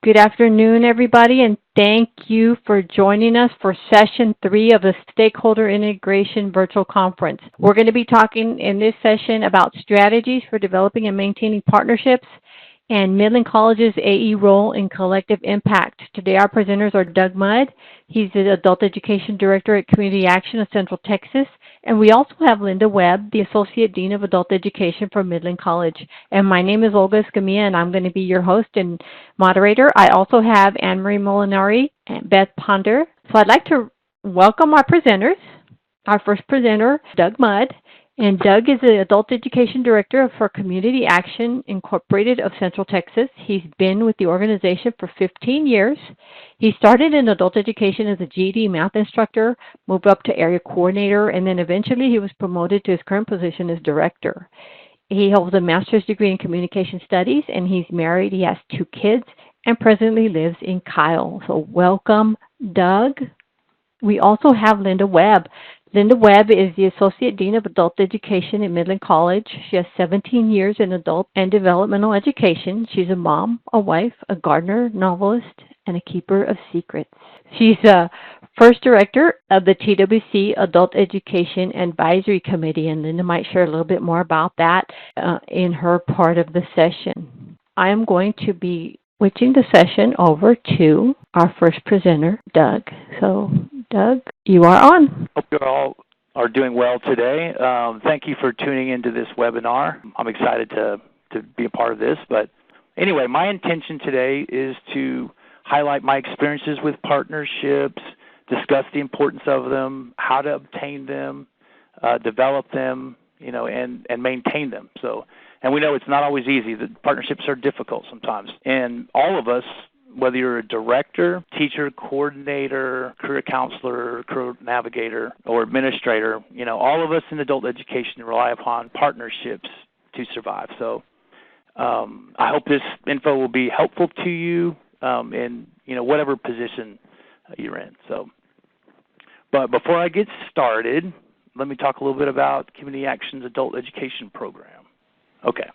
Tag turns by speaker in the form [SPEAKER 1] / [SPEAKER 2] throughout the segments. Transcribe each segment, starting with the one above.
[SPEAKER 1] Good afternoon, everybody, and thank you for joining us for session 3 of the Stakeholder Integration Virtual Conference. We're going to be talking in this session about strategies for developing and maintaining partnerships and Midland College's AE role in collective impact. Today our presenters are Doug Mudd. He's the Adult Education Director at Community Action of Central Texas. And we also have Linda Webb, the Associate Dean of Adult Education for Midland College. And my name is Olga Escamilla, and I'm going to be your host and moderator. I also have Anne-Marie Molinari and Beth Ponder. So I'd like to welcome our presenters. Our first presenter, Doug Mudd. And Doug is the Adult Education Director for Community Action Incorporated of Central Texas. He's been with the organization for 15 years. He started in adult education as a GED math instructor, moved up to area coordinator, and then eventually he was promoted to his current position as director. He holds a master's degree in communication studies, and he's married. He has 2 kids and presently lives in Kyle. So welcome, Doug. We also have Linda Webb. Linda Webb is the Associate Dean of Adult Education at Midland College. She has 17 years in adult and developmental education. She's a mom, a wife, a gardener, novelist, and a keeper of secrets. She's the first director of the TWC Adult Education Advisory Committee, and Linda might share a little bit more about that in her part of the session. I am going to be switching the session over to our first presenter, Doug. So, Doug, you are on.
[SPEAKER 2] Hope you all are doing well today. Thank you for tuning into this webinar. I'm excited to be a part of this. But anyway, my intention today is to highlight my experiences with partnerships, discuss the importance of them, how to obtain them, develop them, and maintain them. And we know it's not always easy. The partnerships are difficult sometimes. And all of us, whether you're a director, teacher, coordinator, career counselor, career navigator, or administrator, all of us in adult education rely upon partnerships to survive. So I hope this info will be helpful to you in whatever position you're in. But before I get started, let me talk a little bit about Community Action's adult education program. Okay,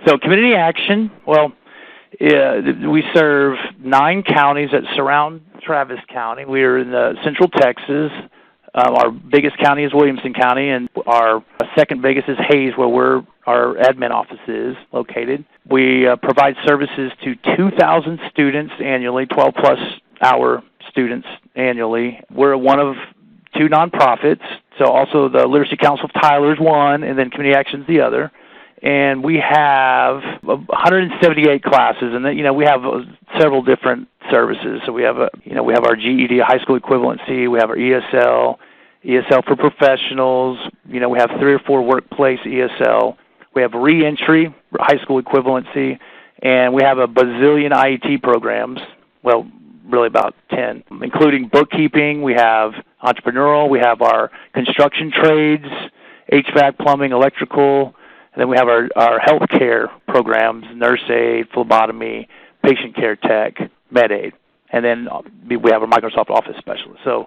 [SPEAKER 2] so Community Action, we serve 9 counties that surround Travis County. We are in Central Texas. Our biggest county is Williamson County, and our second biggest is Hayes, where our admin office is located. We provide services to 2,000 students annually, 12-plus hour students annually. We're one of 2 nonprofits, so also the Literacy Council of Tyler is one, and then Community Action is the other. And we have 178 classes, and we have several different services. So we have our GED, high school equivalency. We have our ESL for professionals. We have 3 or 4 workplace ESL. We have reentry, high school equivalency, and we have a bazillion IET programs. Well, really about 10, including bookkeeping. We have entrepreneurial. We have our construction trades, HVAC, plumbing, electrical. And then we have our healthcare programs, nurse aid, phlebotomy, patient care tech, med aid. And then we have a Microsoft Office specialist. So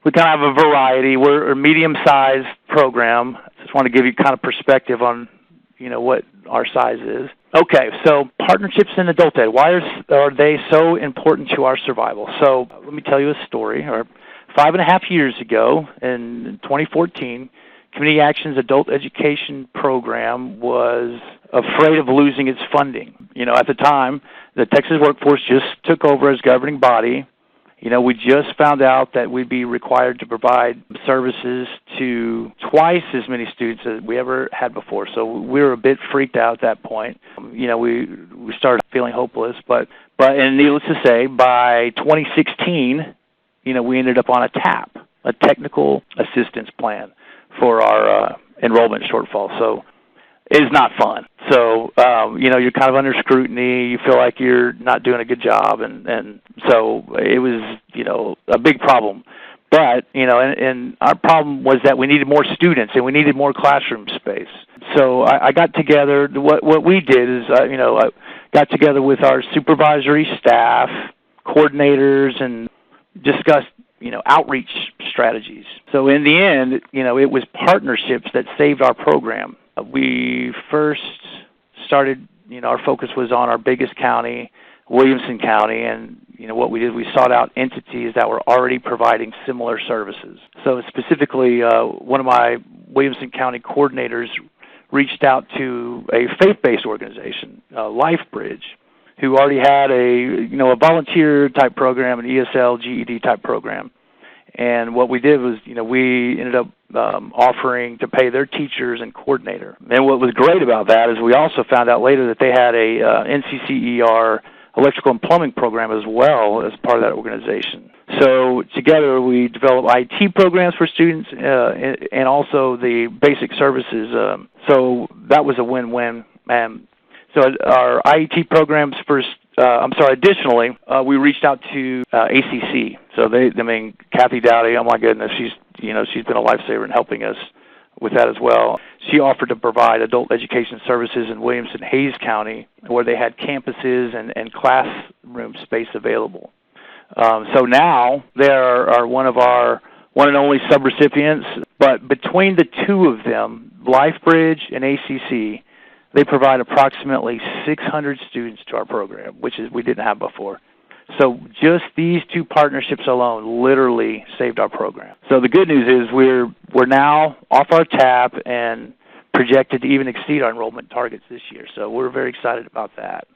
[SPEAKER 2] we kind of have a variety. We're a medium-sized program. Just want to give you kind of perspective on, what our size is. Okay, so partnerships in adult ed. Why are they so important to our survival? So let me tell you a story. 5.5 years ago, in 2014, Community Action's adult education program was afraid of losing its funding. At the time, the Texas workforce just took over as governing body. We just found out that we'd be required to provide services to twice as many students as we ever had before. So we were a bit freaked out at that point. We started feeling hopeless. But needless to say, by 2016, we ended up on a TAP, a technical assistance plan, for our enrollment shortfall. So it's not fun. So, you're kind of under scrutiny. You feel like you're not doing a good job. And so it was, a big problem. But, and our problem was that we needed more students and we needed more classroom space. So I got together. What we did is, I got together with our supervisory staff, coordinators, and discussed outreach strategies. So in the end, it was partnerships that saved our program. We first started, our focus was on our biggest county, Williamson County, and what we did, we sought out entities that were already providing similar services. So specifically, one of my Williamson County coordinators reached out to a faith-based organization, LifeBridge, who already had a volunteer type program, an ESL GED type program. And what we did was, we ended up offering to pay their teachers and coordinator. And what was great about that is we also found out later that they had a NCCER electrical and plumbing program as well as part of that organization. So together we developed IT programs for students and also the basic services. So that was a win-win. So our IET programs additionally, we reached out to ACC. So Kathy Dowdy, oh my goodness, she's been a lifesaver in helping us with that as well. She offered to provide adult education services in Williamson, Hayes County, where they had campuses and classroom space available. So now they are one of our one and only subrecipients, but between the two of them, LifeBridge and ACC, they provide approximately 600 students to our program, which we didn't have before. So just these two partnerships alone literally saved our program. So the good news is we're now off our tap and projected to even exceed our enrollment targets this year. So we're very excited about that.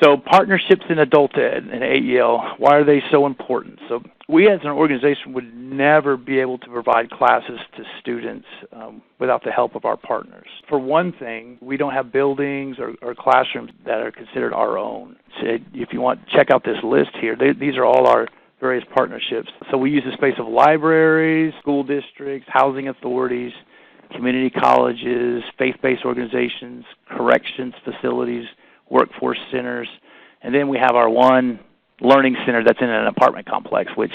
[SPEAKER 2] So partnerships in adult ed and AEL, why are they so important? So we as an organization would never be able to provide classes to students without the help of our partners. For one thing, we don't have buildings or classrooms that are considered our own. So if you want, check out this list here. These are all our various partnerships. So we use the space of libraries, school districts, housing authorities, community colleges, faith-based organizations, corrections facilities, workforce centers, and then we have our one learning center that's in an apartment complex, which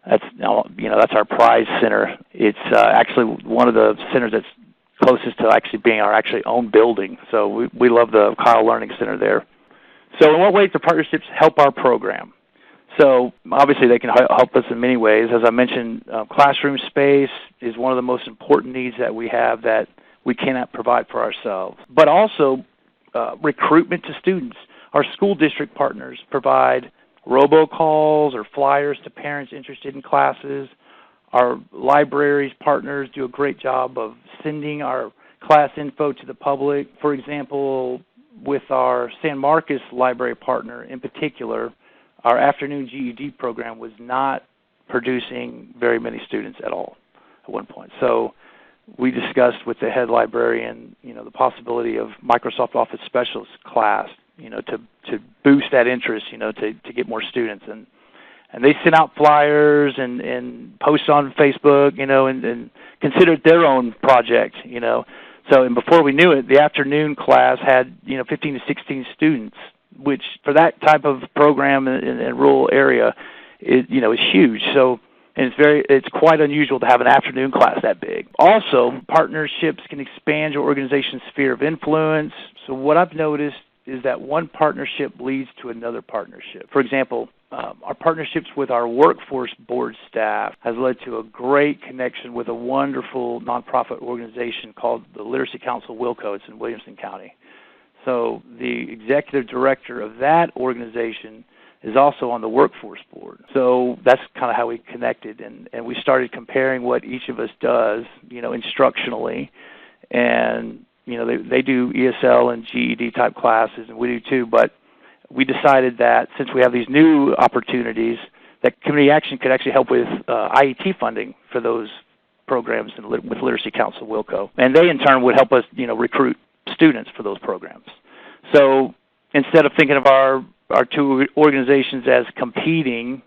[SPEAKER 2] that's our prize center. It's actually one of the centers that's closest to actually being our own building. So we love the Kyle Learning Center there. So in what ways do partnerships help our program? So obviously they can help us in many ways. As I mentioned, classroom space is one of the most important needs that we have that we cannot provide for ourselves. But also recruitment to students. Our school district partners provide robocalls or flyers to parents interested in classes. Our libraries partners do a great job of sending our class info to the public. For example, with our San Marcos library partner in particular, our afternoon GED program was not producing very many students at all at one point. So we discussed with the head librarian, the possibility of Microsoft Office Specialist class, to boost that interest, to get more students. And they sent out flyers and posts on Facebook, and considered their own project, So, and before we knew it, the afternoon class had, 15 to 16 students, which for that type of program in a rural area, is huge. So, and it's quite unusual to have an afternoon class that big. Also, partnerships can expand your organization's sphere of influence. So what I've noticed is that one partnership leads to another partnership. For example, our partnerships with our workforce board staff has led to a great connection with a wonderful nonprofit organization called the Literacy Council Wilco. It's in Williamson County. So the executive director of that organization is also on the workforce board. So that's kind of how we connected, and we started comparing what each of us does, instructionally, and, they do ESL and GED type classes, and we do too, but we decided that since we have these new opportunities, that Community Action could actually help with IET funding for those programs with Literacy Council Wilco, and they in turn would help us, recruit students for those programs. So instead of thinking of our two organizations as competing,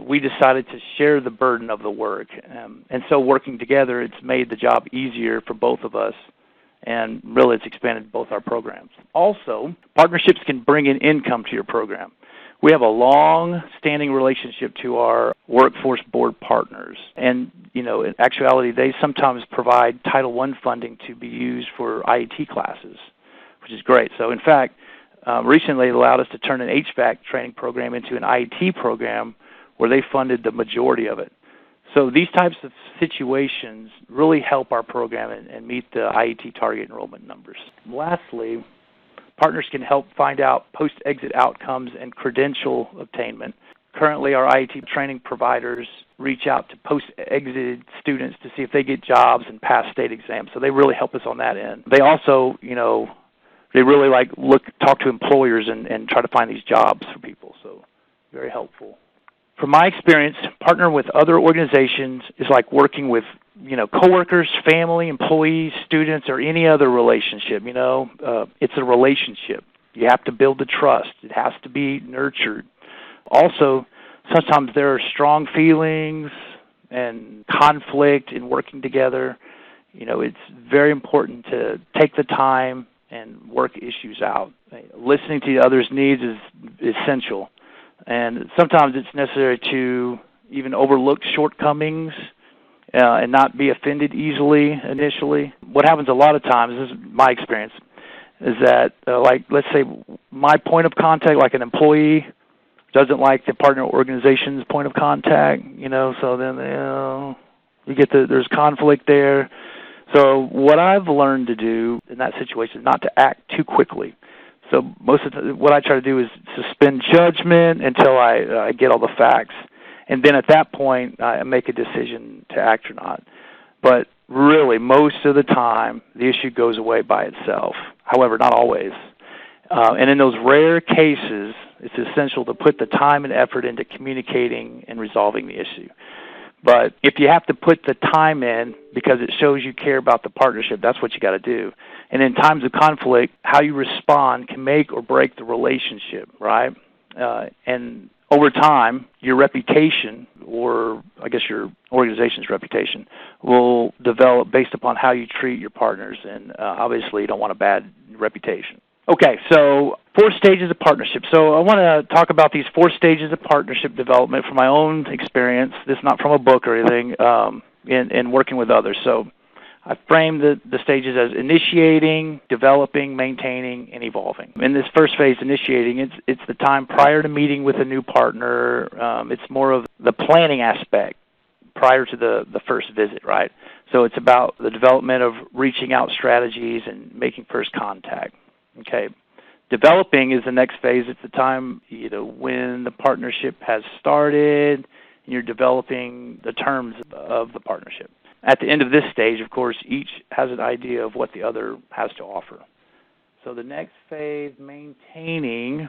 [SPEAKER 2] we decided to share the burden of the work. And so working together, it's made the job easier for both of us, and really it's expanded both our programs. Also, partnerships can bring in income to your program. We have a long-standing relationship to our workforce board partners. And, in actuality, they sometimes provide Title I funding to be used for IET classes, which is great. So, in fact, recently it allowed us to turn an HVAC training program into an IET program where they funded the majority of it. So these types of situations really help our program and meet the IET target enrollment numbers. Lastly, Partners can help find out post-exit outcomes and credential obtainment. Currently, our IET training providers reach out to post-exit students to see if they get jobs and pass state exams. So they really help us on that end. They also, they really talk to employers and try to find these jobs for people. So very helpful. From my experience, partnering with other organizations is like working with, coworkers, family, employees, students, or any other relationship. It's a relationship. You have to build the trust. It has to be nurtured. Also, sometimes there are strong feelings and conflict in working together. It's very important to take the time and work issues out. Listening to the other's needs is essential. And sometimes it's necessary to even overlook shortcomings and not be offended easily initially. What happens a lot of times, this is my experience, is that, let's say my point of contact, like an employee, doesn't like the partner organization's point of contact, so then, there's conflict there. So what I've learned to do in that situation is not to act too quickly. So most of what I try to do is suspend judgment until I get all the facts. And then at that point, I make a decision to act or not. But really, most of the time, the issue goes away by itself. However, not always. And in those rare cases, it's essential to put the time and effort into communicating and resolving the issue. But if you have to put the time in because it shows you care about the partnership, that's what you got to do. And in times of conflict, how you respond can make or break the relationship, right? And over time, your reputation, or I guess your organization's reputation, will develop based upon how you treat your partners. And obviously, you don't want a bad reputation. Okay, so 4 stages of partnership. So I want to talk about these 4 stages of partnership development from my own experience. This is not from a book or anything, in working with others. So I framed the stages as initiating, developing, maintaining, and evolving. In this first phase, initiating, it's the time prior to meeting with a new partner. It's more of the planning aspect prior to the first visit, right? So it's about the development of reaching out strategies and making first contact. Okay. Developing is the next phase. It's the time, when the partnership has started and you're developing the terms of the partnership. At the end of this stage, of course, each has an idea of what the other has to offer. So the next phase, maintaining,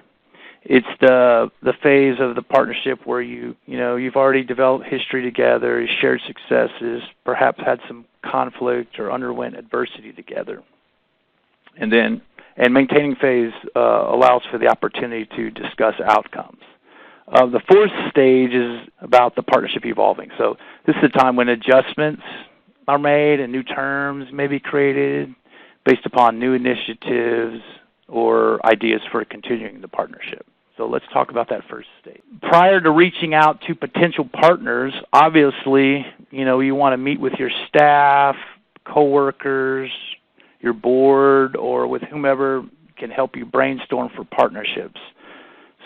[SPEAKER 2] it's the phase of the partnership where you've already developed history together, shared successes, perhaps had some conflict or underwent adversity together. And maintaining phase allows for the opportunity to discuss outcomes. The 4th stage is about the partnership evolving. So this is a time when adjustments are made and new terms may be created based upon new initiatives or ideas for continuing the partnership. So let's talk about that first stage. Prior to reaching out to potential partners, obviously, you want to meet with your staff, coworkers, your board, or with whomever can help you brainstorm for partnerships.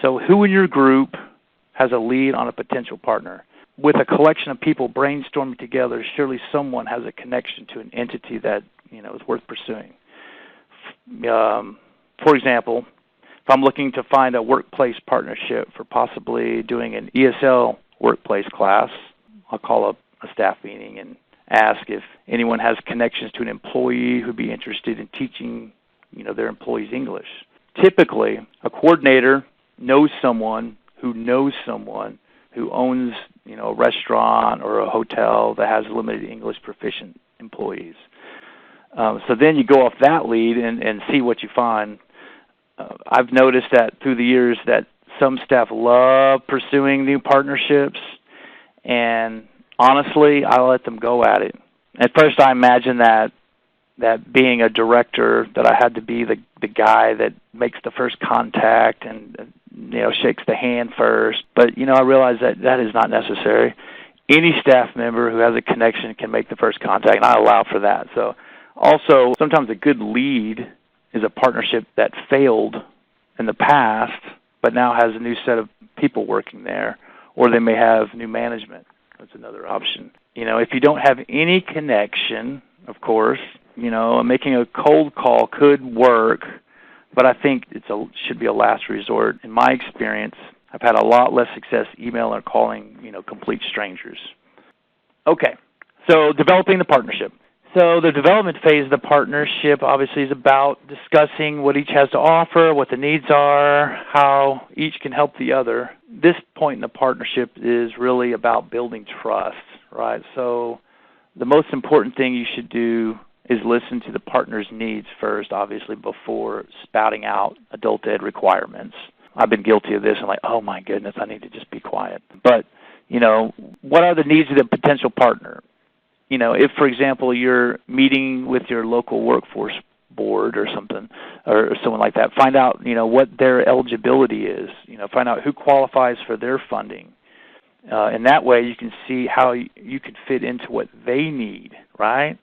[SPEAKER 2] So who in your group has a lead on a potential partner? With a collection of people brainstorming together, surely someone has a connection to an entity that is worth pursuing. For example, if I'm looking to find a workplace partnership for possibly doing an ESL workplace class, I'll call up a staff meeting and ask if anyone has connections to an employee who'd be interested in teaching, their employees English. Typically, a coordinator knows someone who owns, a restaurant or a hotel that has limited English proficient employees. So then you go off that lead and see what you find. I've noticed that through the years that some staff love pursuing new partnerships, and honestly, I let them go at it. At first, I imagined that being a director, that I had to be the guy that makes the first contact and shakes the hand first. But I realized that is not necessary. Any staff member who has a connection can make the first contact, and I allow for that. So, also, sometimes a good lead is a partnership that failed in the past, but now has a new set of people working there, or they may have new management. That's another option. If you don't have any connection, of course, making a cold call could work, but I think should be a last resort. In my experience, I've had a lot less success emailing or calling, complete strangers. Okay, so developing the partnership. So the development phase of the partnership obviously is about discussing what each has to offer, what the needs are, how each can help the other. This point in the partnership is really about building trust, right? So the most important thing you should do is listen to the partner's needs first, obviously, before spouting out adult ed requirements. I've been guilty of this. I'm like, oh my goodness, I need to just be quiet. But, what are the needs of the potential partner? If, for example, you're meeting with your local workforce board or something, or someone like that, find out, what their eligibility is. Find out who qualifies for their funding. And that way you can see how you can fit into what they need, right?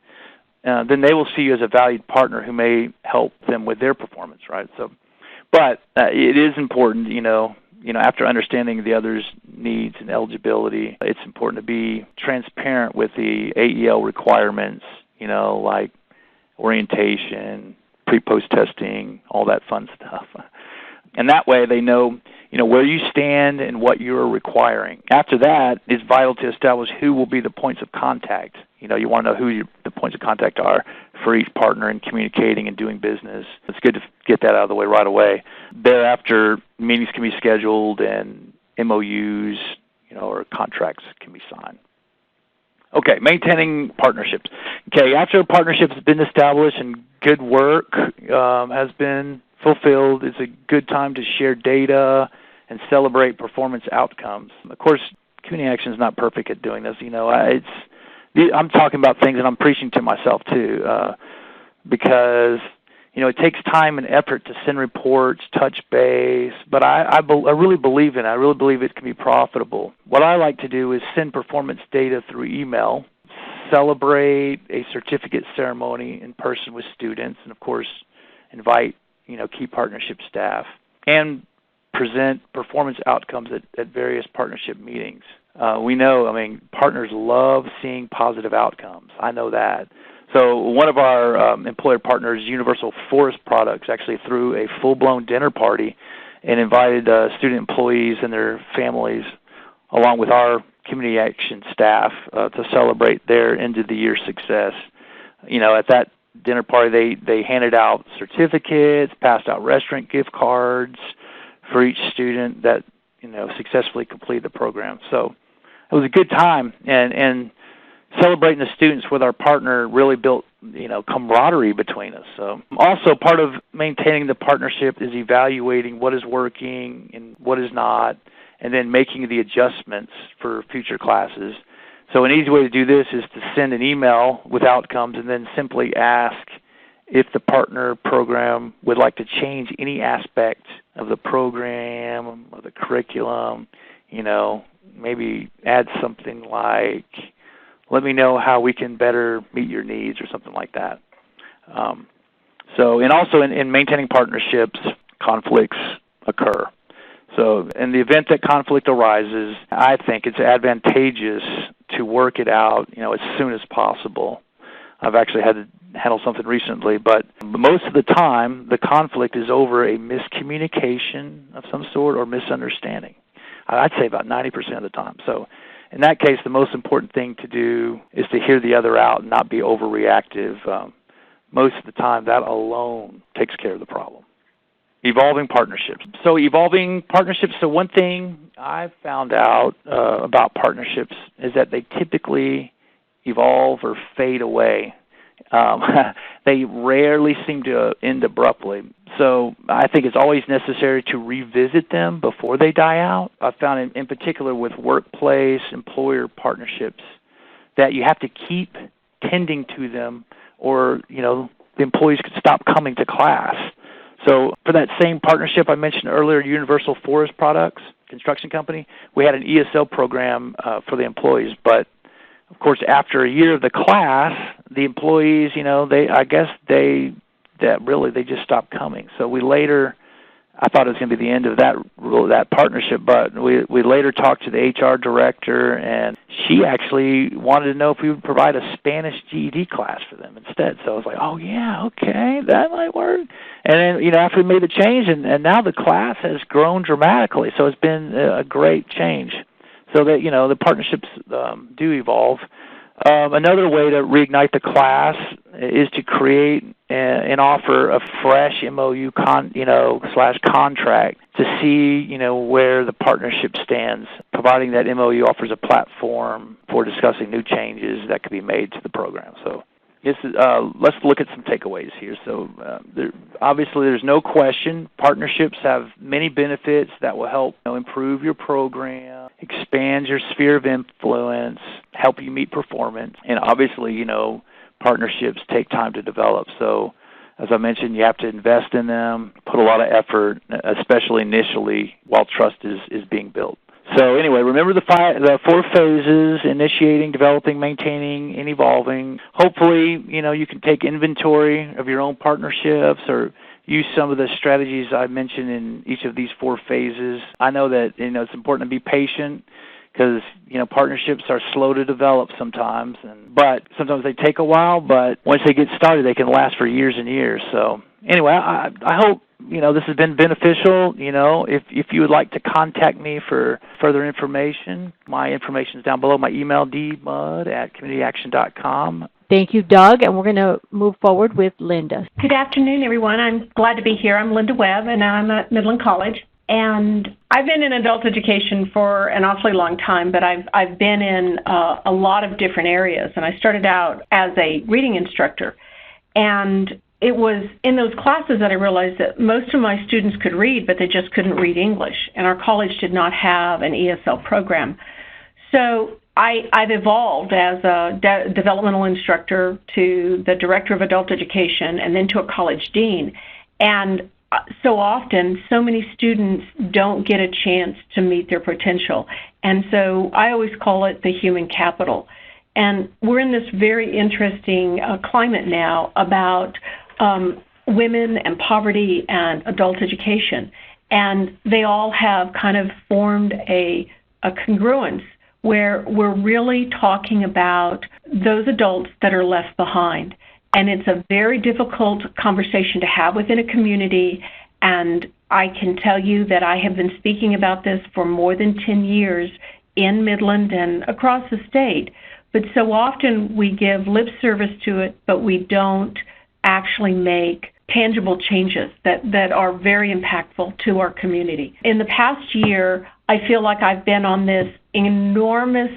[SPEAKER 2] Then they will see you as a valued partner who may help them with their performance, right? But it is important, after understanding the other's needs and eligibility, it's important to be transparent with the AEL requirements, like orientation, pre-post testing, all that fun stuff. And that way they know, where you stand and what you're requiring. After that, it's vital to establish who will be the points of contact. You want to know who the points of contact are for each partner in communicating and doing business. It's good to get that out of the way right away. Thereafter, meetings can be scheduled and MOUs, or contracts can be signed. Okay, maintaining partnerships. Okay, after a partnership has been established and good work has been fulfilled, it's a good time to share data and celebrate performance outcomes. Of course, community action is not perfect at doing this. I'm talking about things that I'm preaching to myself too, because it takes time and effort to send reports, touch base, but I really believe in it. I really believe it can be profitable. What I like to do is send performance data through email, celebrate a certificate ceremony in person with students, and of course invite key partnership staff, and present performance outcomes at various partnership meetings. We know, partners love seeing positive outcomes. I know that. So one of our employer partners, Universal Forest Products, actually threw a full-blown dinner party and invited student employees and their families, along with our community action staff, to celebrate their end-of-the-year success. At that dinner party, they handed out certificates, passed out restaurant gift cards for each student that successfully completed the program. So it was a good time, and celebrating the students with our partner really built camaraderie between us. So also part of maintaining the partnership is evaluating what is working and what is not, and then making the adjustments for future classes. So an easy way to do this is to send an email with outcomes and then simply ask if the partner program would like to change any aspect of the program or the curriculum, maybe add something like, let me know how we can better meet your needs or something like that. And also in maintaining partnerships, conflicts occur. So in the event that conflict arises, I think it's advantageous to work it out, as soon as possible. I've actually had to handle something recently, but most of the time, the conflict is over a miscommunication of some sort or misunderstanding. I'd say about 90% of the time. So in that case, the most important thing to do is to hear the other out and not be overreactive. Most of the time, that alone takes care of the problem. Evolving partnerships. So one thing I've found out about partnerships is that they typically evolve or fade away. They rarely seem to end abruptly. So I think it's always necessary to revisit them before they die out. I found in particular with workplace, employer partnerships, that you have to keep tending to them or, the employees could stop coming to class. So for that same partnership I mentioned earlier, Universal Forest Products, construction company, we had an ESL program for the employees. But, of course, after a year of the class, the employees, they just stopped coming. So we later I thought it was going to be the end of that partnership, but we later talked to the HR director, and she actually wanted to know if we would provide a Spanish GED class for them instead. So I was like, oh, yeah, okay, that might work. And then, after we made the change, and now the class has grown dramatically, so it's been a great change. So that, the partnerships do evolve. Another way to reignite the class is to create and offer a fresh MOU / contract to see, where the partnership stands, providing that MOU offers a platform for discussing new changes that could be made to the program. So let's look at some takeaways here. So obviously there's no question partnerships have many benefits that will help improve your program, expand your sphere of influence, help you meet performance, and obviously, partnerships take time to develop. So as I mentioned, you have to invest in them, put a lot of effort, especially initially while trust is being built. So anyway, remember the 4 phases: initiating, developing, maintaining, and evolving. Hopefully, you can take inventory of your own partnerships or use some of the strategies I mentioned in each of these 4 phases. I know that it's important to be patient because partnerships are slow to develop sometimes, but sometimes they take a while. But once they get started, they can last for years and years. So anyway, I hope this has been beneficial. If you would like to contact me for further information, my information is down below. My email, dmud@communityaction.com.
[SPEAKER 1] Thank you, Doug, and we're going to move forward with Linda.
[SPEAKER 3] Good afternoon, everyone. I'm glad to be here. I'm Linda Webb, and I'm at Midland College. And I've been in adult education for an awfully long time, but I've been in a lot of different areas. And I started out as a reading instructor. And it was in those classes that I realized that most of my students could read, but they just couldn't read English. And our college did not have an ESL program. So I've evolved as a developmental instructor to the director of adult education and then to a college dean. And so often, so many students don't get a chance to meet their potential. And so I always call it the human capital. And we're in this very interesting climate now about women and poverty and adult education. And they all have kind of formed a congruence where we're really talking about those adults that are left behind. And it's a very difficult conversation to have within a community. And I can tell you that I have been speaking about this for more than 10 years in Midland and across the state. But so often we give lip service to it, but we don't actually make tangible changes that are very impactful to our community. In the past year, I feel like I've been on this enormous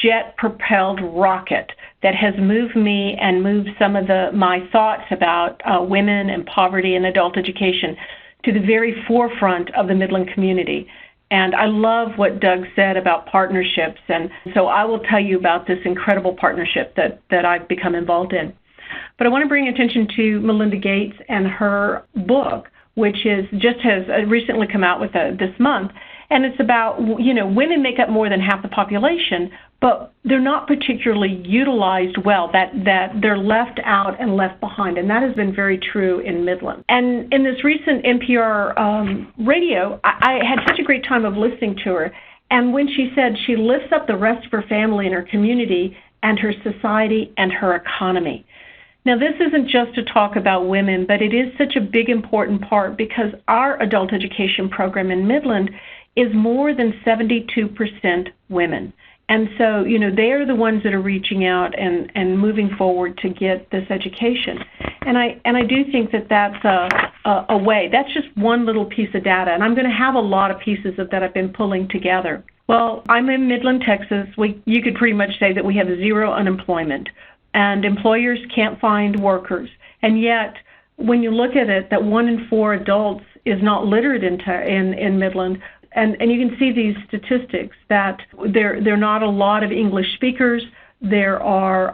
[SPEAKER 3] jet-propelled rocket that has moved me and moved some of my thoughts about women and poverty and adult education to the very forefront of the Midland community. And I love what Doug said about partnerships, and so I will tell you about this incredible partnership that I've become involved in. But I want to bring attention to Melinda Gates and her book, which has recently come out with this month. And it's about, women make up more than half the population, but they're not particularly utilized well, that they're left out and left behind. And that has been very true in Midland. And in this recent NPR radio, I had such a great time of listening to her. And when she said she lifts up the rest of her family and her community and her society and her economy. Now, this isn't just to talk about women, but it is such a big, important part because our adult education program in Midland is more than 72% women. And so, they are the ones that are reaching out and moving forward to get this education. And I do think that that's a way. That's just one little piece of data. And I'm going to have a lot of pieces of that I've been pulling together. Well, I'm in Midland, Texas. You could pretty much say that we have zero unemployment. And employers can't find workers. And yet, when you look at it, that 1 in 4 adults is not literate in Midland. And you can see these statistics that there are not a lot of English speakers. There are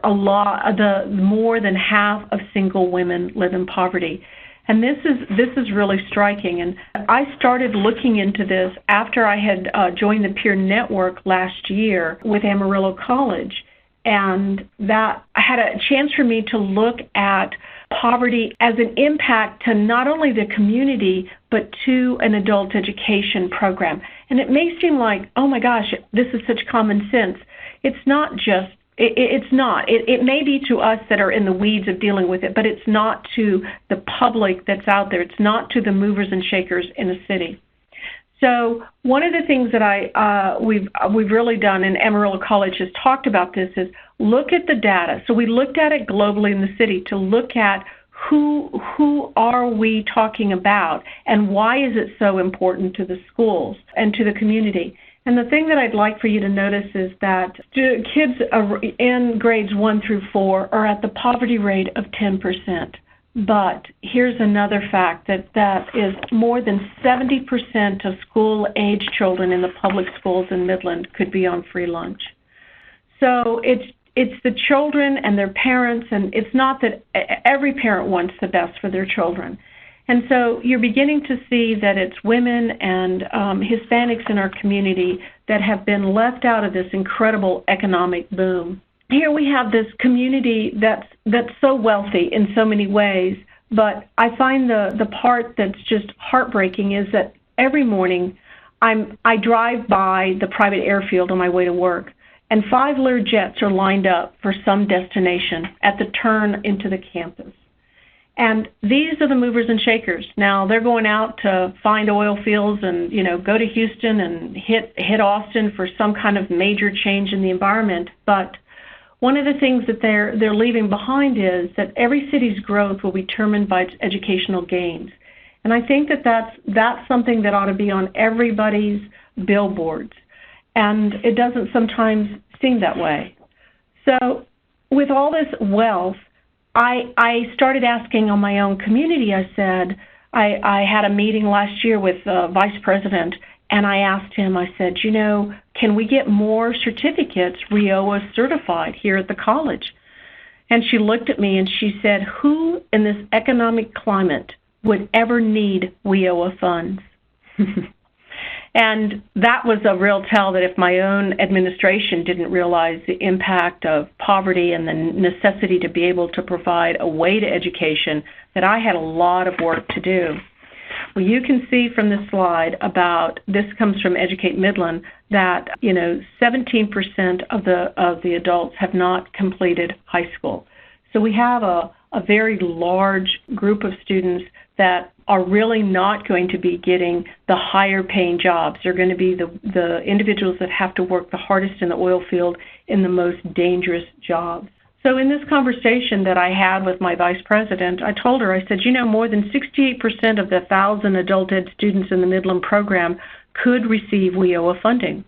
[SPEAKER 3] more than half of single women live in poverty. And this is really striking. And I started looking into this after I had joined the peer network last year with Amarillo College. And that had a chance for me to look at poverty as an impact to not only the community, but to an adult education program. And it may seem like, oh my gosh, this is such common sense. It's not just, it's not. It may be to us that are in the weeds of dealing with it, but it's not to the public that's out there. It's not to the movers and shakers in a city. So one of the things that we've really done, and Amarillo College has talked about this, is look at the data. So we looked at it globally in the city to look at who are we talking about and why is it so important to the schools and to the community. And the thing that I'd like for you to notice is that kids in grades 1 through 4 are at the poverty rate of 10%. But here's another fact, that is more than 70% of school-age children in the public schools in Midland could be on free lunch. So it's the children and their parents, and it's not that every parent wants the best for their children. And so you're beginning to see that it's women and Hispanics in our community that have been left out of this incredible economic boom. Here we have this community that's so wealthy in so many ways, but I find the part that's just heartbreaking is that every morning I drive by the private airfield on my way to work, and 5 Lear jets are lined up for some destination at the turn into the campus. And these are the movers and shakers. Now, they're going out to find oil fields and, go to Houston and hit Austin for some kind of major change in the environment, but one of the things that they're leaving behind is that every city's growth will be determined by its educational gains. And I think that that's something that ought to be on everybody's billboards. And it doesn't sometimes seem that way. So with all this wealth, I started asking on my own community. I said, I had a meeting last year with the vice president, and I asked him, I said, can we get more certificates WIOA certified here at the college? And she looked at me and she said, who in this economic climate would ever need WIOA funds? And that was a real tell that if my own administration didn't realize the impact of poverty and the necessity to be able to provide a way to education, that I had a lot of work to do. Well, you can see from this slide this comes from Educate Midland, that 17% of the adults have not completed high school. So we have a very large group of students that are really not going to be getting the higher paying jobs. They're going to be the individuals that have to work the hardest in the oil field in the most dangerous jobs. So in this conversation that I had with my vice president, I told her, I said, more than 68% of the 1,000 adult ed students in the Midland program could receive WIOA funding.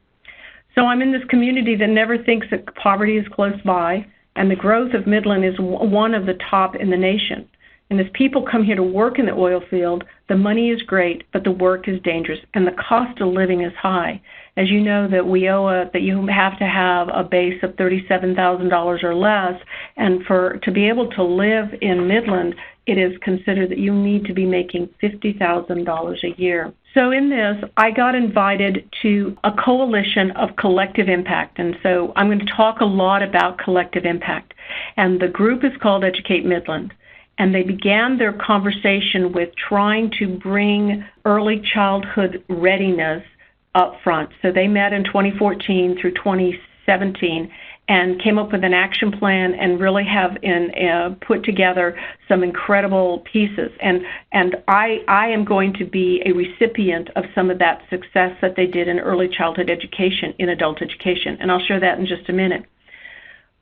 [SPEAKER 3] So I'm in this community that never thinks that poverty is close by, and the growth of Midland is one of the top in the nation. And as people come here to work in the oil field, the money is great, but the work is dangerous, and the cost of living is high. As you know, that WIOA, that you have to have a base of $37,000 or less, and to be able to live in Midland, it is considered that you need to be making $50,000 a year. So in this, I got invited to a coalition of collective impact, and so I'm going to talk a lot about collective impact. And the group is called Educate Midland. And they began their conversation with trying to bring early childhood readiness up front. So they met in 2014 through 2017 and came up with an action plan and really have put together some incredible pieces. And I am going to be a recipient of some of that success that they did in early childhood education, in adult education. And I'll share that in just a minute.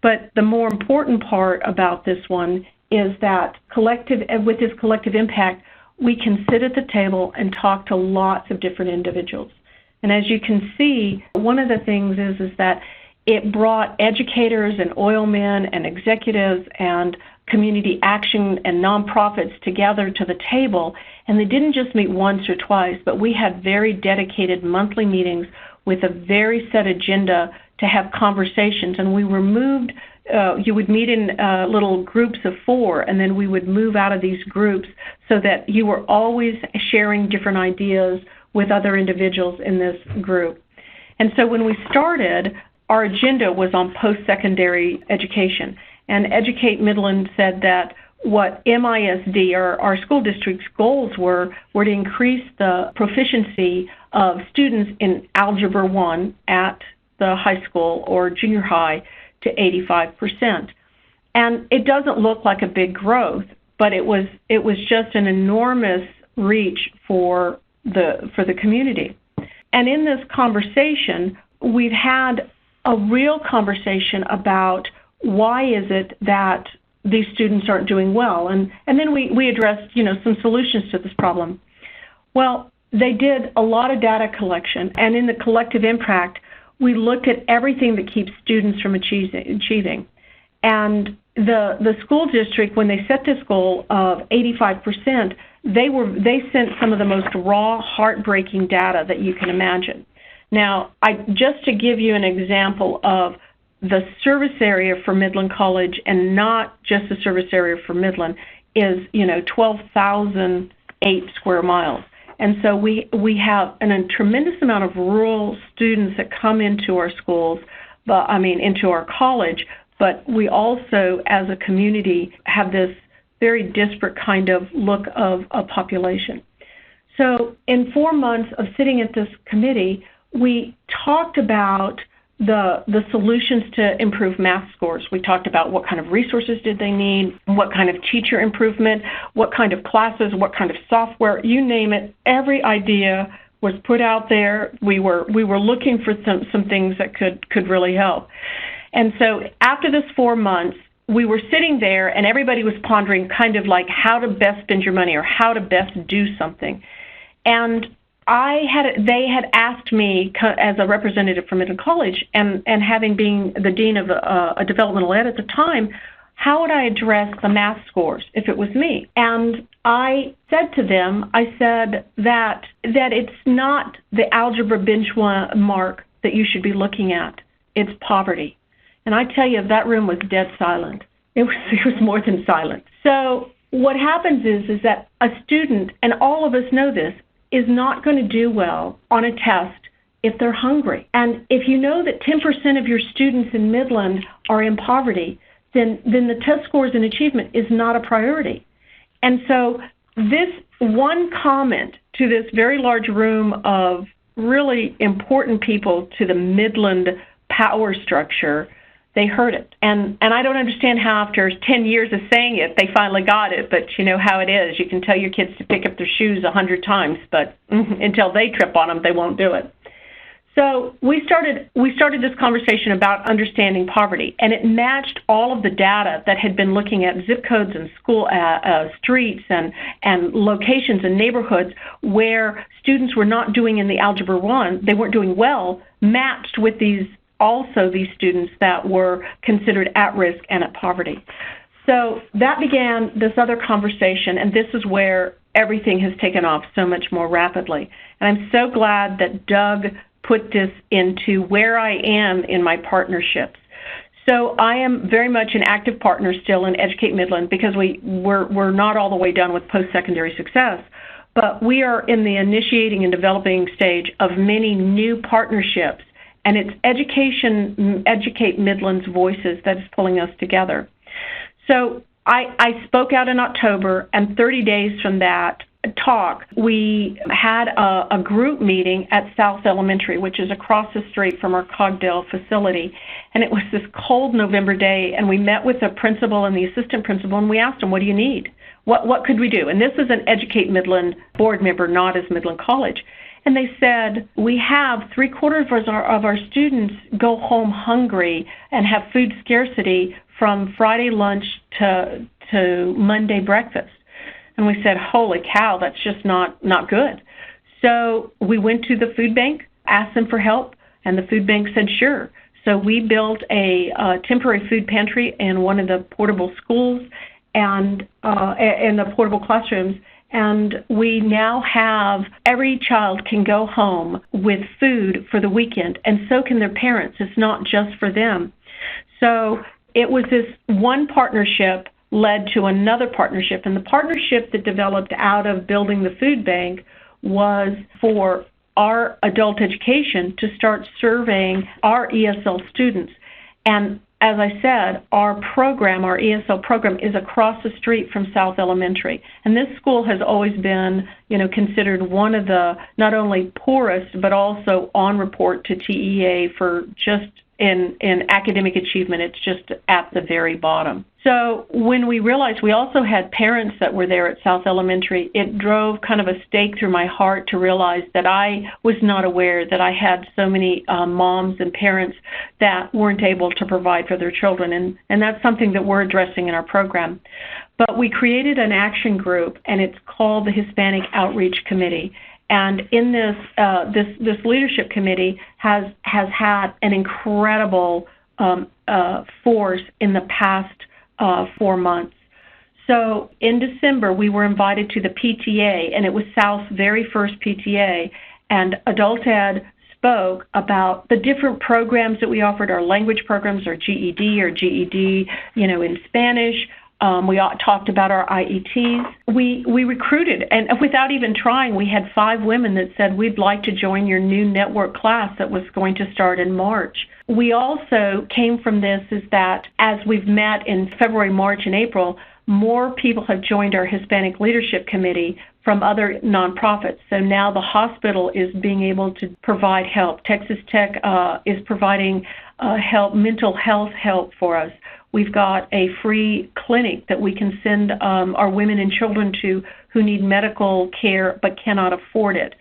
[SPEAKER 3] But the more important part about this one is that with this collective impact, we can sit at the table and talk to lots of different individuals. And as you can see, one of the things is that it brought educators and oil men and executives and community action and nonprofits together to the table. And they didn't just meet once or twice, but we had very dedicated monthly meetings with a very set agenda to have conversations. And we were moved. You would meet in little groups of 4, and then we would move out of these groups so that you were always sharing different ideas with other individuals in this group. And so when we started, our agenda was on post-secondary education. And Educate Midland said that what MISD, our school district's goals were to increase the proficiency of students in Algebra 1 at the high school or junior high to 85%. And it doesn't look like a big growth, but it was just an enormous reach for the community. And in this conversation, we've had a real conversation about why is it that these students aren't doing well, and then we addressed some solutions to this problem. Well, they did a lot of data collection, and in the collective impact, we looked at everything that keeps students from achieving. And the school district, when they set this goal of 85%, they sent some of the most raw, heartbreaking data that you can imagine. Now, just to give you an example of the service area for Midland College, and not just the service area for Midland, is 12,008 square miles. And so we have a tremendous amount of rural students that come into our schools, into our college, but we also, as a community, have this very disparate kind of look of a population. So in 4 months of sitting at this committee, we talked about the solutions to improve math scores. We talked about what kind of resources did they need, what kind of teacher improvement, what kind of classes, what kind of software, you name it. Every idea was put out there. We were looking for some things that could really help. And so after this 4 months, we were sitting there and everybody was pondering kind of like how to best spend your money or how to best do something. And they had asked me as a representative from Midland College, and having been the dean of a developmental ed at the time, how would I address the math scores if it was me? And I said to them, I said that it's not the algebra benchmark that you should be looking at. It's poverty. And I tell you, that room was dead silent. It was more than silent. So what happens is that a student, and all of us know this, is not going to do well on a test if they're hungry. And if you know that 10% of your students in Midland are in poverty, then the test scores and achievement is not a priority. And so this one comment to this very large room of really important people to the Midland power structure, they heard it. And I don't understand how after 10 years of saying it, they finally got it, but you know how it is. You can tell your kids to pick up their shoes 100 times, but until they trip on them, they won't do it. So we started this conversation about understanding poverty, and it matched all of the data that had been looking at zip codes and school streets and locations and neighborhoods where students were not doing in the Algebra 1, they weren't doing well, matched with these students that were considered at risk and at poverty. So that began this other conversation, and this is where everything has taken off so much more rapidly. And I'm so glad that Doug put this into where I am in my partnerships. So I am very much an active partner still in Educate Midland because we're not all the way done with post-secondary success, but we are in the initiating and developing stage of many new partnerships. And it's Educate Midland's voices that is pulling us together. So I spoke out in October, and 30 days from that talk, we had a group meeting at South Elementary, which is across the street from our Cogdale facility. And it was this cold November day, and we met with the principal and the assistant principal, and we asked them, what do you need? What could we do? And this is an Educate Midland board member, not as Midland College. And they said, we have 3/4 of our students go home hungry and have food scarcity from Friday lunch to Monday breakfast. And we said, holy cow, that's just not good. So we went to the food bank, asked them for help, and the food bank said, sure. So we built a temporary food pantry in one of the portable schools and in the portable classrooms. And we now have every child can go home with food for the weekend, and so can their parents. It's not just for them. So it was this one partnership led to another partnership, and the partnership that developed out of building the food bank was for our adult education to start surveying our ESL students. And as I said, our program, our ESL program, is across the street from South Elementary. And this school has always been, considered one of the not only poorest, but also on report to TEA for just in academic achievement. It's just at the very bottom. So when we realized we also had parents that were there at South Elementary, it drove kind of a stake through my heart to realize that I was not aware that I had so many moms and parents that weren't able to provide for their children. And that's something that we're addressing in our program. But we created an action group, and it's called the Hispanic Outreach Committee. And in this leadership committee has had an incredible force in the past 4 months. So in December, we were invited to the PTA, and it was South's very first PTA, and Adult Ed spoke about the different programs that we offered, our language programs, our GED in Spanish. We talked about our IETs. We recruited, and without even trying, we had 5 women that said, we'd like to join your new network class that was going to start in March. We also came from this is that as we've met in February, March, and April, more people have joined our Hispanic Leadership Committee from other nonprofits. So now the hospital is being able to provide help. Texas Tech is providing help, mental health help for us. We've got a free clinic that we can send our women and children to who need medical care but cannot afford it.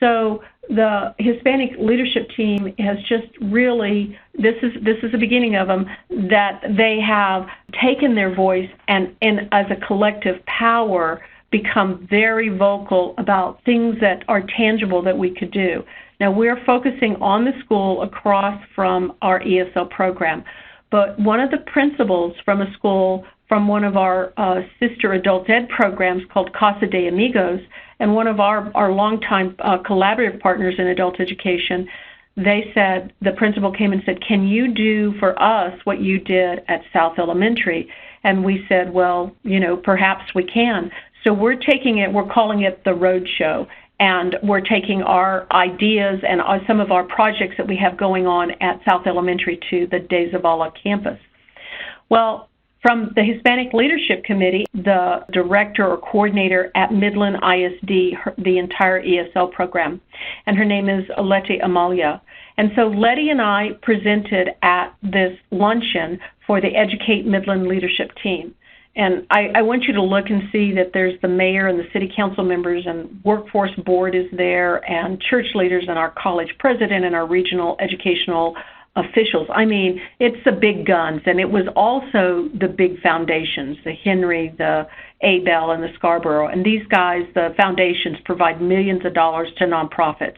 [SPEAKER 3] So the Hispanic leadership team has just really, this is the beginning of them, that they have taken their voice and as a collective power become very vocal about things that are tangible that we could do. Now we're focusing on the school across from our ESL program. But one of the principals from a school, from one of our sister adult ed programs called Casa de Amigos, and one of our longtime collaborative partners in adult education, they said, the principal came and said, can you do for us what you did at South Elementary? And we said, well, perhaps we can. So we're taking it, we're calling it the Road Show. And we're taking our ideas and some of our projects that we have going on at South Elementary to the De Zavala campus. Well, from the Hispanic Leadership Committee, the director or coordinator at Midland ISD, the entire ESL program, and her name is Letty Amalia. And so Letty and I presented at this luncheon for the Educate Midland leadership team. And I want you to look and see that there's the mayor and the city council members and workforce board is there and church leaders and our college president and our regional educational officials. I mean, it's the big guns, and it was also the big foundations, the Henry, the Abel, and the Scarborough. And these guys, the foundations, provide millions of dollars to nonprofits.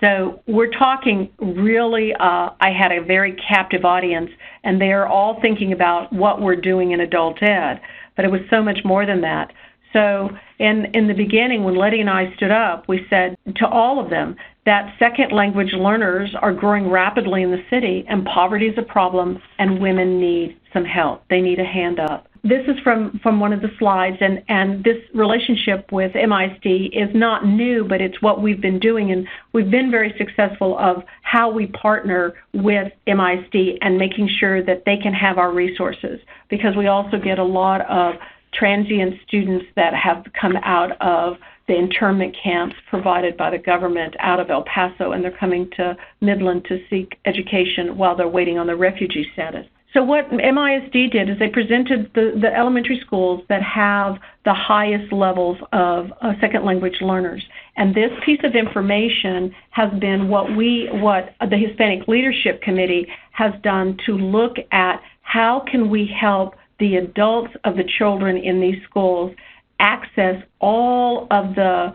[SPEAKER 3] So we're talking really, I had a very captive audience, and they're all thinking about what we're doing in adult ed, but it was so much more than that. So in the beginning, when Letty and I stood up, we said to all of them that second language learners are growing rapidly in the city, and poverty is a problem, and women need some help. They need a hand up. This is from one of the slides, and this relationship with MISD is not new, but it's what we've been doing, and we've been very successful of how we partner with MISD and making sure that they can have our resources, because we also get a lot of transient students that have come out of the internment camps provided by the government out of El Paso, and they're coming to Midland to seek education while they're waiting on the refugee status. So what MISD did is they presented the elementary schools that have the highest levels of second language learners. And this piece of information has been what the Hispanic Leadership Committee has done to look at how can we help the adults of the children in these schools access all of the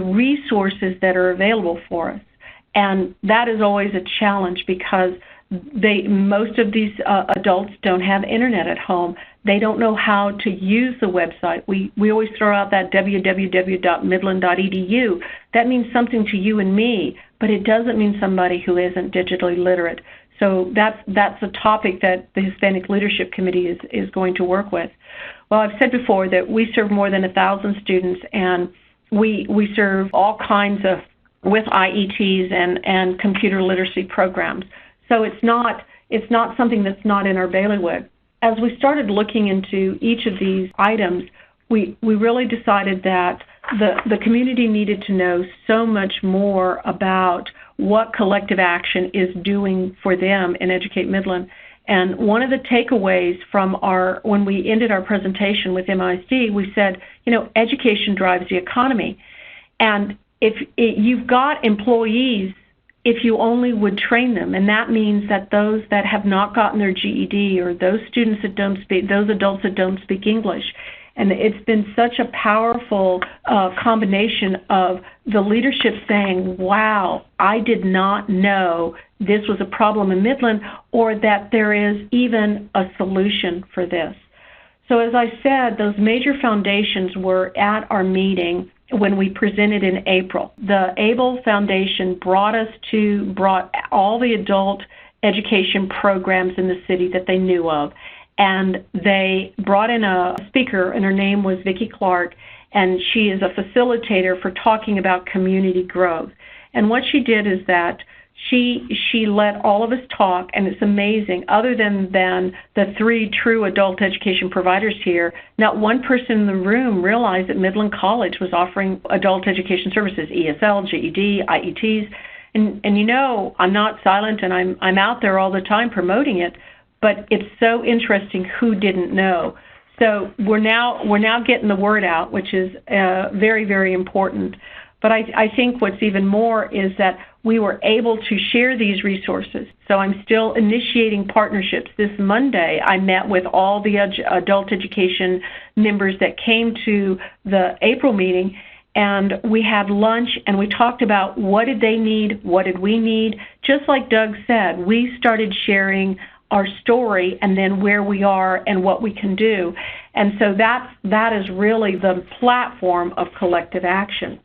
[SPEAKER 3] resources that are available for us. And that is always a challenge because most of these adults don't have internet at home. They don't know how to use the website. We always throw out that www.midland.edu. That means something to you and me, but it doesn't mean somebody who isn't digitally literate. So that's a topic that the Hispanic Leadership Committee is going to work with. Well, I've said before that we serve more than 1,000 students, and we serve all kinds of with IETs and computer literacy programs. So it's not it's not something that's not in our bailiwick. As we started looking into each of these items, we really decided that the community needed to know so much more about what collective action is doing for them in Educate Midland. And one of the takeaways from when we ended our presentation with MISD, we said, education drives the economy. And you've got employees if you only would train them, and that means that those that have not gotten their GED, or those students that those adults that don't speak English. And it's been such a powerful combination of the leadership saying, wow, I did not know this was a problem in Midland, or that there is even a solution for this. So as I said, those major foundations were at our meeting when we presented in April. The ABLE Foundation brought all the adult education programs in the city that they knew of. And they brought in a speaker, and her name was Vicki Clark, and she is a facilitator for talking about community growth. And what she did is that she let all of us talk, and it's amazing. Other than the 3 true adult education providers here, not one person in the room realized that Midland College was offering adult education services, ESL, GED, IETs. And I'm not silent, and I'm out there all the time promoting it. But it's so interesting who didn't know. So we're now getting the word out, which is very, very important. But I think what's even more is that we were able to share these resources. So I'm still initiating partnerships. This Monday, I met with all the adult education members that came to the April meeting, and we had lunch, and we talked about what did they need, what did we need. Just like Doug said, we started sharing our story and then where we are and what we can do. And so that is really the platform of collective action.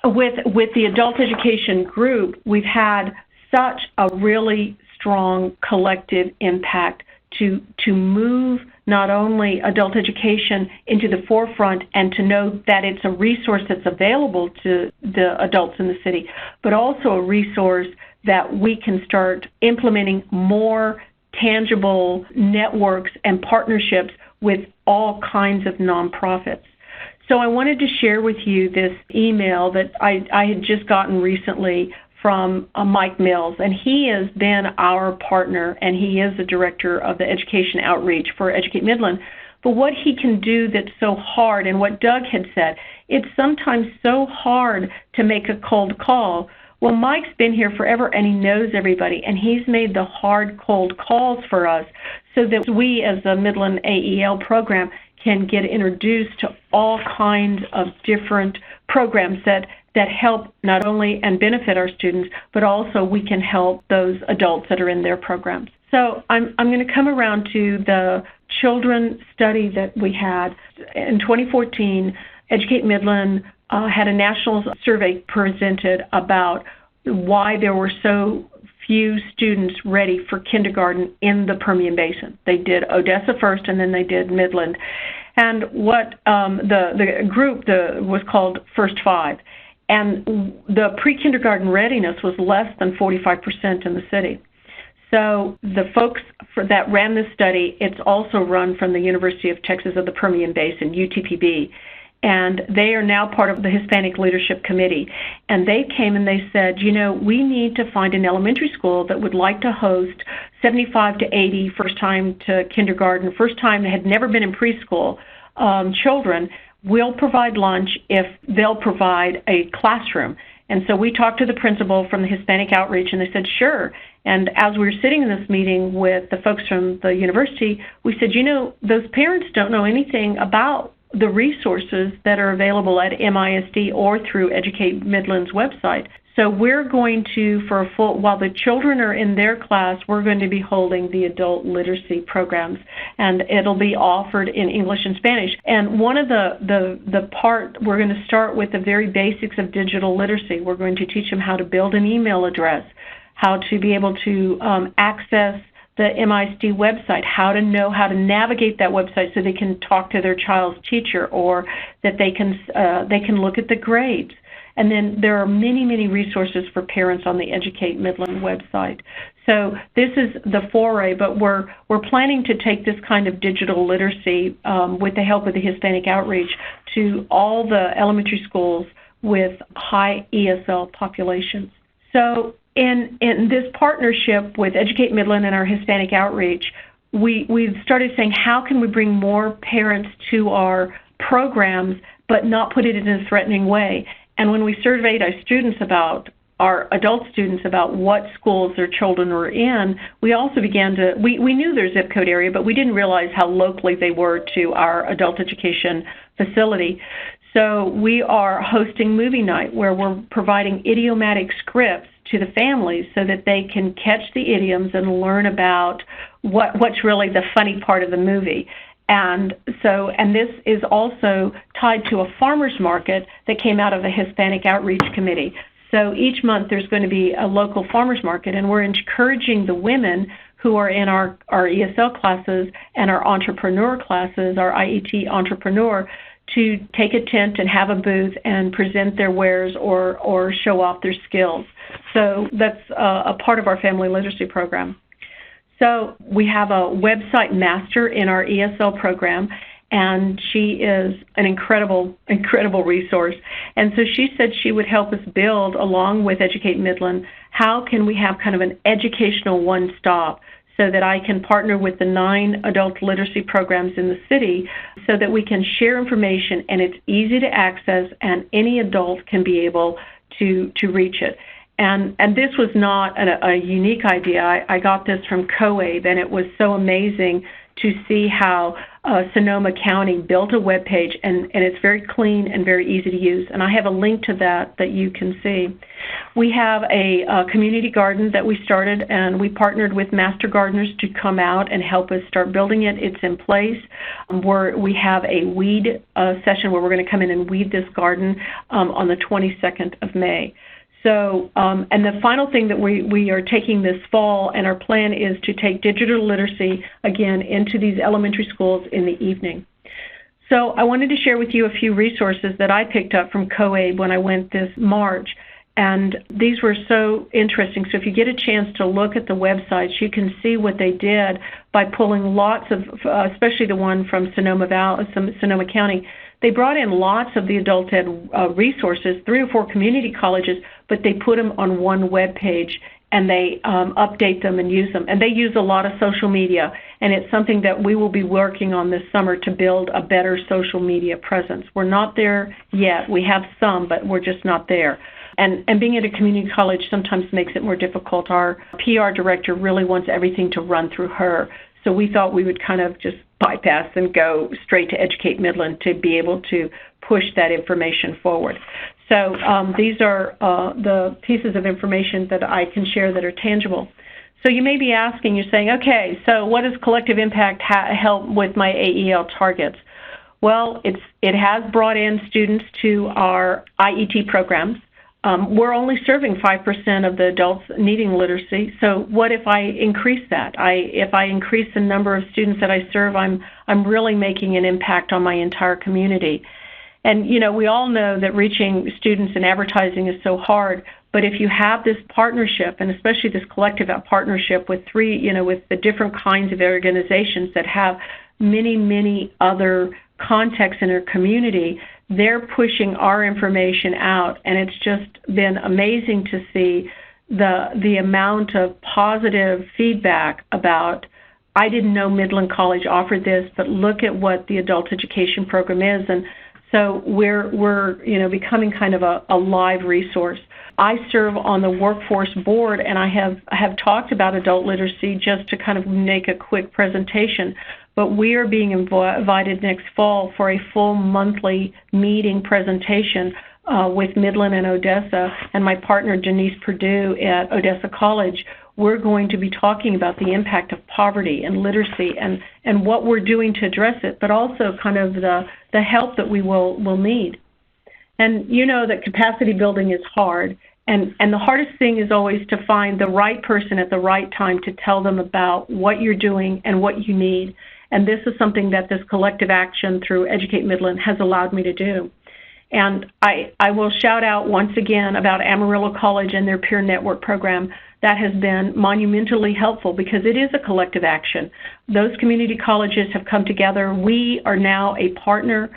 [SPEAKER 3] With the adult education group, we've had such a really strong collective impact to move not only adult education into the forefront and to know that it's a resource that's available to the adults in the city, but also a resource that we can start implementing more tangible networks and partnerships with all kinds of nonprofits. So I wanted to share with you this email that I had just gotten recently from Mike Mills, and he has been our partner, and he is the director of the education outreach for Educate Midland. But what he can do that's so hard, and what Doug had said, it's sometimes so hard to make a cold call. Well, Mike's been here forever, and he knows everybody, and he's made the hard, cold calls for us so that we, as the Midland AEL program, can get introduced to all kinds of different programs that help not only and benefit our students, but also we can help those adults that are in their programs. So I'm going to come around to the children study that we had. In 2014, Educate Midland had a national survey presented about why there were so few students ready for kindergarten in the Permian Basin. They did Odessa first, and then they did Midland. And what the group was called First Five. And the pre-kindergarten readiness was less than 45% in the city. So the folks that ran this study, it's also run from the University of Texas of the Permian Basin, UTPB. And they are now part of the Hispanic Leadership Committee. And they came and they said, we need to find an elementary school that would like to host 75 to 80 first-time to kindergarten, first-time that had never been in preschool children. We'll provide lunch if they'll provide a classroom. And so we talked to the principal from the Hispanic Outreach, and they said, sure. And as we were sitting in this meeting with the folks from the university, we said, those parents don't know anything about the resources that are available at MISD or through Educate Midland's website. So we're going to, while the children are in their class, we're going to be holding the adult literacy programs, and it'll be offered in English and Spanish. And one of the part, we're going to start with the very basics of digital literacy. We're going to teach them how to build an email address, how to be able to access the MISD website, how to know how to navigate that website so they can talk to their child's teacher, or that they can look at the grades. And then there are many, many resources for parents on the Educate Midland website. So this is the foray, but we're planning to take this kind of digital literacy with the help of the Hispanic Outreach to all the elementary schools with high ESL populations. So in this partnership with Educate Midland and our Hispanic Outreach, we've started saying, how can we bring more parents to our programs but not put it in a threatening way? And when we surveyed our adult students about what schools their children were in, we also began to, we knew their zip code area, but we didn't realize how locally they were to our adult education facility. So we are hosting movie night where we're providing idiomatic scripts to the families so that they can catch the idioms and learn about what's really the funny part of the movie. And this is also tied to a farmer's market that came out of the Hispanic Outreach Committee. So each month there's going to be a local farmer's market, and we're encouraging the women who are in our ESL classes and our entrepreneur classes, our IET entrepreneur, to take a tent and have a booth and present their wares or show off their skills. So that's a part of our family literacy program. So we have a website master in our ESL program, and she is an incredible, incredible resource. And so she said she would help us build, along with Educate Midland, how can we have kind of an educational one-stop so that I can partner with the 9 adult literacy programs in the city so that we can share information and it's easy to access and any adult can be able to reach it. And this was not a unique idea. I got this from COABE, and it was so amazing to see how Sonoma County built a web page, and it's very clean and very easy to use. And I have a link to that you can see. We have a community garden that we started, and we partnered with master gardeners to come out and help us start building it. It's in place. We have a weed session where we're going to come in and weed this garden on the 22nd of May. So, and the final thing that we are taking this fall, and our plan is to take digital literacy, again, into these elementary schools in the evening. So I wanted to share with you a few resources that I picked up from COABE when I went this March, and these were so interesting. So if you get a chance to look at the websites, you can see what they did by pulling lots of, especially the one from Sonoma County. They brought in lots of the adult ed resources, 3 or 4 community colleges, but they put them on one web page and they update them and use them. And they use a lot of social media, and it's something that we will be working on this summer to build a better social media presence. We're not there yet. We have some, but we're just not there. And being at a community college sometimes makes it more difficult. Our PR director really wants everything to run through her. So we thought we would kind of just bypass and go straight to Educate Midland to be able to push that information forward. So these are the pieces of information that I can share that are tangible. So you may be asking, you're saying, okay, so what does collective impact help with my AEL targets? Well, it has brought in students to our IET programs. We're only serving 5% of the adults needing literacy. So what if I increase that? If I increase the number of students that I serve, I'm really making an impact on my entire community. And, you know, we all know that reaching students in advertising is so hard, but if you have this partnership, and especially this collective partnership with with the different kinds of organizations that have many, many other contexts in their community, they're pushing our information out, and it's just been amazing to see the amount of positive feedback about, I didn't know Midland College offered this, but look at what the adult education program is. And so we're becoming kind of a live resource. I serve on the workforce board, and I have talked about adult literacy just to kind of make a quick presentation. But we are being invited next fall for a full monthly meeting presentation with Midland and Odessa, and my partner Denise Perdue at Odessa College. We're going to be talking about the impact of poverty and literacy and what we're doing to address it, but also kind of the help that we will need. And you know that capacity building is hard, and the hardest thing is always to find the right person at the right time to tell them about what you're doing and what you need. And this is something that this collective action through Educate Midland has allowed me to do. And I will shout out once again about Amarillo College and their peer network program. That has been monumentally helpful because it is a collective action. Those community colleges have come together. We are now a partner.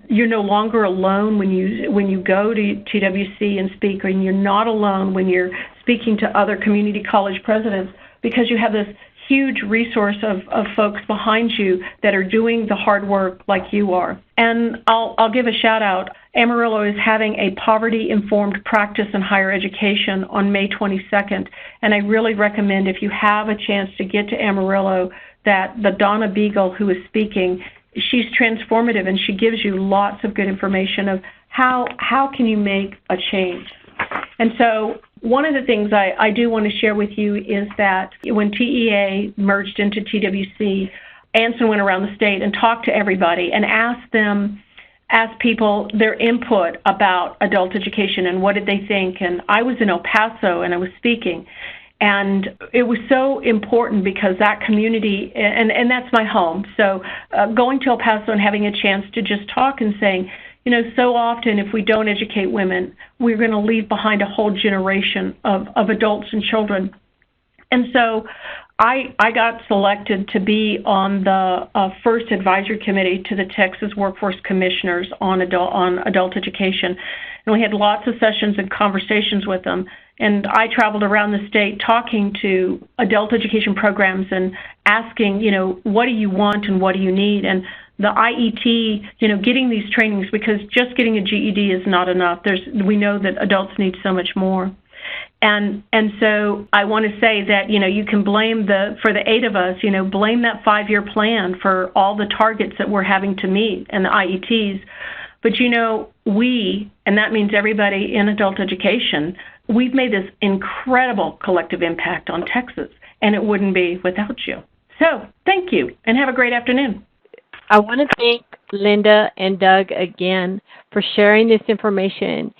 [SPEAKER 3] You're no longer alone when you go to TWC and speak, and you're not alone when you're speaking to other community college presidents, because you have this huge resource of folks behind you that are doing the hard work like you are. And I'll give a shout out. Amarillo is having a poverty-informed practice in higher education on May 22nd, and I really recommend, if you have a chance to get to Amarillo, that the Donna Beagle who is speaking, she's transformative, and she gives you lots of good information of how can you make a change. And so one of the things I do want to share with you is that when TEA merged into TWC, Anson went around the state and talked to everybody and asked people their input about adult education and what did they think. And I was in El Paso and I was speaking. And it was so important because that community, and that's my home, so going to El Paso and having a chance to just talk and saying, you know, so often if we don't educate women, we're going to leave behind a whole generation of adults and children. And so I got selected to be on the first advisory committee to the Texas Workforce Commissioners on adult education. And we had lots of sessions and conversations with them. And I traveled around the state talking to adult education programs and asking, you know, what do you want and what do you need? And the IET, you know, getting these trainings, because just getting a GED is not enough. We know that adults need so much more. And so I want to say that, you know, you can blame for the 8 of us, you know, blame that 5-year plan for all the targets that we're having to meet and the IETs. But, you know, and that means everybody in adult education, we've made this incredible collective impact on Texas, and it wouldn't be without you. So thank you, and have a great afternoon.
[SPEAKER 1] I want to thank Linda and Doug again for sharing this information.